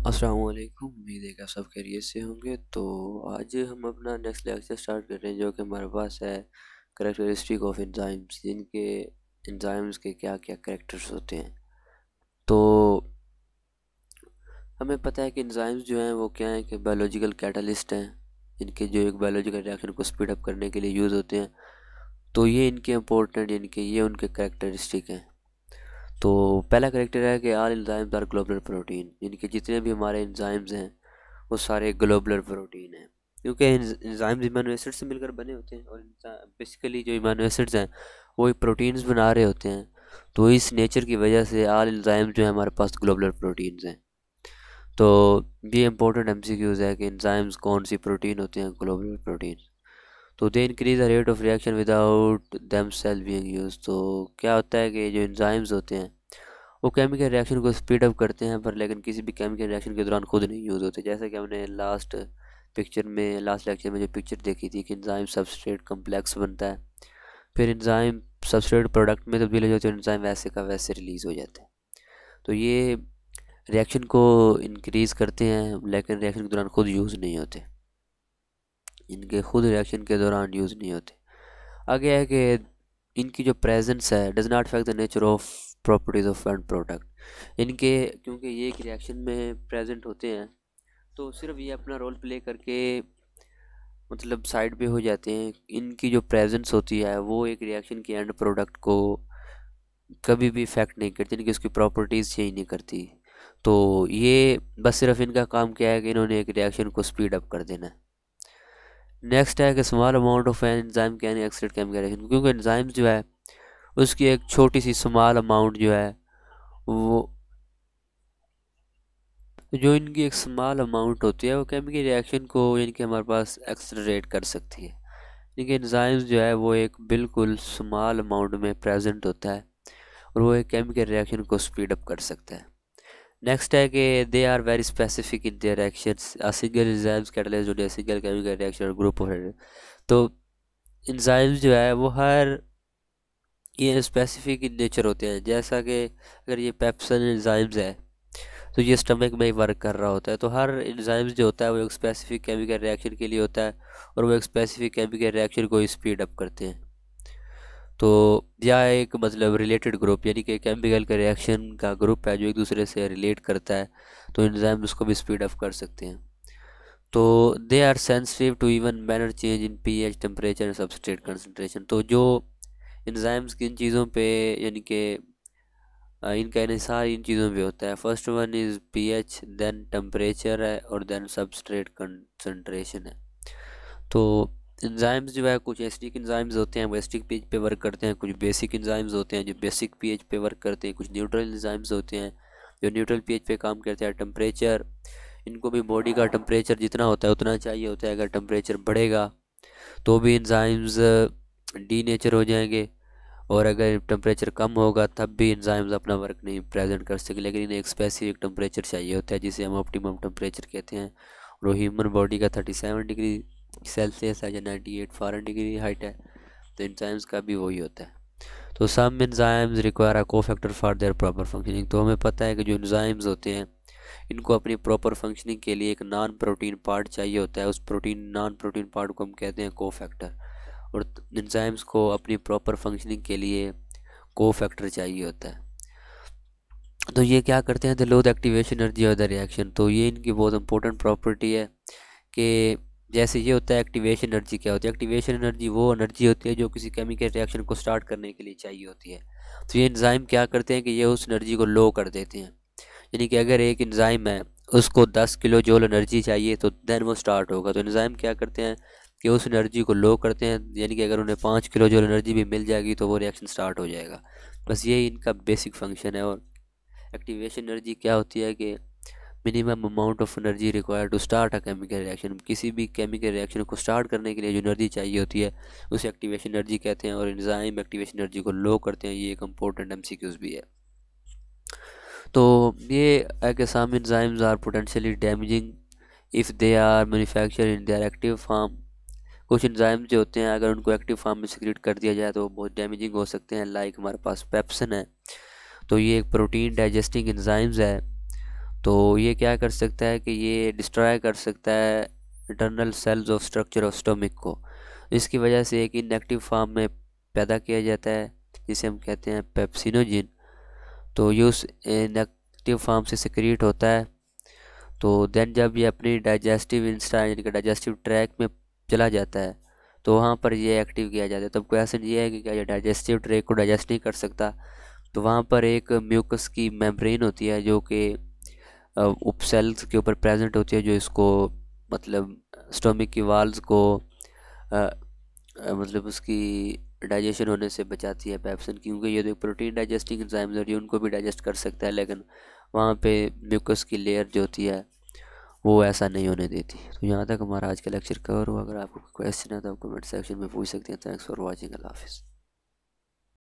अस्सलाम वालेकुम। उम्मीद है कि आप सब खैरियत से होंगे। तो आज हम अपना नेक्स्ट लेक्चर स्टार्ट कर रहे हैं जो कि हमारे पास है करेक्टरिस्टिक ऑफ एंजाइम्स, जिनके एंजाइम्स के क्या क्या करेक्टर्स होते हैं। तो हमें पता है कि एंजाइम्स जो हैं वो क्या हैं कि बायोलॉजिकल कैटलिस्ट हैं, इनके जो एक बायोलॉजिकल रिएक्शन को स्पीड अप करने के लिए यूज़ होते हैं। तो ये इनके इम्पोर्टेंट, इनके ये उनके करेक्टरिस्टिक हैं। तो पहला करेक्टर है कि all enzymes are globular protein, इनके जितने भी हमारे एंजाइम्स हैं वो सारे ग्लोबुलर प्रोटीन हैं, क्योंकि एंजाइम्स इमाइनो एसिड से मिलकर बने होते हैं और बेसिकली जो इमाइनो एसिड्स हैं वो प्रोटीन्स बना रहे होते हैं। तो इस नेचर की वजह से ऑल एंजाइम्स जो है हमारे पास ग्लोबुलर प्रोटीन्स हैं। तो ये इंपॉर्टेंट एमसीक्यूज है कि एंजाइम्स कौन सी प्रोटीन होते हैं, ग्लोबुलर प्रोटीन। तो they increase the rate of reaction without them cell being use. तो क्या होता है कि जो एंजाइम्स होते हैं वो केमिकल रिएक्शन को स्पीड अप करते हैं, पर लेकिन किसी भी केमिकल रिएक्शन के दौरान खुद नहीं यूज़ होते। जैसा कि हमने लास्ट लेक्चर में जो पिक्चर देखी थी कि एंजाइम सबस्ट्रेट कम्प्लेक्स बनता है, फिर एंजाइम सबस्ट्रेट प्रोडक्ट में तब्दील हो जाते हैं, एंजाइम वैसे का वैसे रिलीज़ हो जाते हैं। तो ये रिएक्शन को इंक्रीज़ करते हैं लेकिन रिएक्शन के दौरान खुद यूज़ नहीं होते, इनके खुद रिएक्शन के दौरान यूज़ नहीं होते। आगे है कि इनकी जो प्रेजेंस है does not affect the nature of properties of and product. इनके क्योंकि ये एक रिएक्शन में प्रेजेंट होते हैं तो सिर्फ ये अपना रोल प्ले करके मतलब साइड पे हो जाते हैं। इनकी जो प्रेजेंस होती है वो एक रिएक्शन की एंड प्रोडक्ट को कभी भी इफेक्ट नहीं करती, इनकी उसकी प्रॉपर्टीज़ चेंज नहीं करती। तो ये बस सिर्फ इनका काम क्या है कि इन्होंने एक रिएक्शन को स्पीड अप कर देना है। नेक्स्ट है कि small amount of enzyme can exceed chemical reaction, क्योंकि एंजाइम जो है उसकी एक छोटी सी स्मॉल अमाउंट जो है वो जो इनकी एक स्मॉल अमाउंट होती है वो केमिकल रिएक्शन को इनके हमारे पास एक्सलरेट कर सकती है। इनके एंजाइम्स जो है वो एक बिल्कुल स्मॉल अमाउंट में प्रेजेंट होता है और वो एक केमिकल रिएक्शन को स्पीड अप कर सकता है। नेक्स्ट है कि they are very specific in their actions, a single enzymes catalyse जो सिंगल केमिकल रिएक्शन और ग्रुप ऑफ। तो एंजाइम्स जो है वो हर ये स्पेसिफिक इन नेचर होते हैं। जैसा कि अगर ये पेप्सिन एंजाइम्स है तो ये स्टमक में ही वर्क कर रहा होता है। तो हर एंजाइम्स जो होता है वो एक स्पेसिफिक केमिकल रिएक्शन के लिए होता है और वो एक स्पेसिफिक केमिकल रिएक्शन को स्पीड अप करते हैं। तो यह एक मतलब रिलेटेड ग्रुप, यानी कि केमिकल का रिएक्शन का ग्रुप है जो एक दूसरे से रिलेट करता है, तो एंजाइम उसको भी स्पीड अप कर सकते हैं। तो they are sensitive to even minor change in pH, temperature and substrate concentration. तो जो एंजाइम्स किन चीज़ों पे यानी कि इनका इन्हिसार इन चीज़ों पे होता है। First one is pH, then temperature है और देन सबस्ट्रेट कंसंट्रेशन है। तो एंजाइम्स जो है कुछ एसिडिक एंजाइम्स होते हैं वो एसिडिक पीएच पे वर्क करते हैं, कुछ बेसिक एंजाइम्स होते हैं जो बेसिक पीएच पे वर्क करते हैं, कुछ न्यूट्रल एंजाइम्स होते हैं जो न्यूट्रल पीएच पे काम करते हैं। टेम्परेचर, इनको भी बॉडी का टेम्परेचर जितना होता है उतना चाहिए होता है। अगर टेम्परेचर बढ़ेगा तो भी एंजाइम्स डी नेचर हो जाएंगे और अगर टेम्परेचर कम होगा तब भी एंजाइम्स अपना वर्क नहीं प्रेजेंट कर सके। लेकिन इन्हें एक स्पेसिफिक टेम्परेचर चाहिए होता है जिसे हम ऑप्टिमम टेम्परेचर कहते हैं, और वो ह्यूमन बॉडी का 37 डिग्री सेल्सियस है या 98 डिग्री हाइट है। तो एंजाइम्स का भी वही होता है। तो some enzymes require a cofactor for their proper functioning. तो हमें पता है कि जो एंजाइम्स होते हैं इनको अपनी प्रॉपर फंक्शनिंग के लिए एक नॉन प्रोटीन पार्ट चाहिए होता है। उस नॉन प्रोटीन पार्ट को हम कहते हैं कोफैक्टर, और एंजाइम्स को अपनी प्रॉपर फंक्शनिंग के लिए कोफैक्टर चाहिए होता है। तो ये क्या करते हैं, the low the activation energy of the reaction. तो ये इनकी बहुत इंपॉर्टेंट प्रॉपर्टी है कि जैसे ये होता है एक्टिवेशन एनर्जी क्या होती है। एक्टिवेशन एनर्जी वो एनर्जी होती है जो किसी केमिकल रिएक्शन को स्टार्ट करने के लिए चाहिए होती है। तो ये एंजाइम क्या करते हैं कि ये उस एनर्जी को लो कर देते हैं। यानी कि अगर एक एंजाइम है उसको 10 किलो जूल एनर्जी चाहिए तो देन वो स्टार्ट होगा, तो एंजाइम क्या करते हैं कि उस एनर्जी को लो करते हैं। यानी कि अगर उन्हें 5 किलो जूल एनर्जी भी मिल जाएगी तो वो रिएक्शन स्टार्ट हो जाएगा। बस यही इनका बेसिक फंक्शन है। और एक्टिवेशन एनर्जी क्या होती है कि minimum amount of energy require to start a chemical reaction. किसी भी केमिकल रिएक्शन को स्टार्ट करने के लिए जो एनर्जी चाहिए होती है उसे एक्टिवेशन एनर्जी कहते हैं, और एंजाइम एक्टिवेशन एनर्जी को लो करते हैं। ये एक इम्पोर्टेंट एमसीक्यूज भी है। तो ये है कि some enzymes are potentially damaging if they are manufacture in their active form. कुछ एंजाइम्स जो होते हैं अगर उनको एक्टिव फॉर्म में सिक्रेट कर दिया जाए तो वो बहुत डैमेजिंग हो सकते हैं। लाइक हमारे पास पेप्सिन है, तो ये एक प्रोटीन डाइजेस्टिंग एंजाइम्स है। तो ये क्या कर सकता है कि ये डिस्ट्रॉय कर सकता है internal cells of structure of stomach को। इसकी वजह से एक इनएक्टिव फॉर्म में पैदा किया जाता है जिसे हम कहते हैं पेप्सिनोजिन। तो ये उस इनएक्टिव फॉर्म से सिक्रीट होता है। तो देन जब ये अपनी डाइजेस्टिव इंस्टा यानी कि डाइजेस्टिव ट्रैक में चला जाता है तो वहाँ पर ये एक्टिव किया जाता है। तब क्वेश्चन ये है कि क्या ये डाइजेस्टिव ट्रैक को डाइजेस्ट नहीं कर सकता। तो वहाँ पर एक म्यूकस की मेम्ब्रेन होती है जो कि उपसेल्स के ऊपर प्रेजेंट होती है, जो इसको मतलब स्टोमिक की वाल्स को मतलब उसकी डाइजेशन होने से बचाती है पेप्सिन, क्योंकि ये तो प्रोटीन डाइजेस्टिंग एंजाइम्स है, ये उनको भी डाइजेस्ट कर सकता है, लेकिन वहाँ पे म्यूकस की लेयर जो होती है वो ऐसा नहीं होने देती। तो यहाँ तक हमारा आज का लेक्चर कवर हुआ। अगर आपको कोई क्वेश्चन है तो आप कमेंट सेक्शन में पूछ सकते हैं। Thanks for watching. अल्लाह हाफिज़।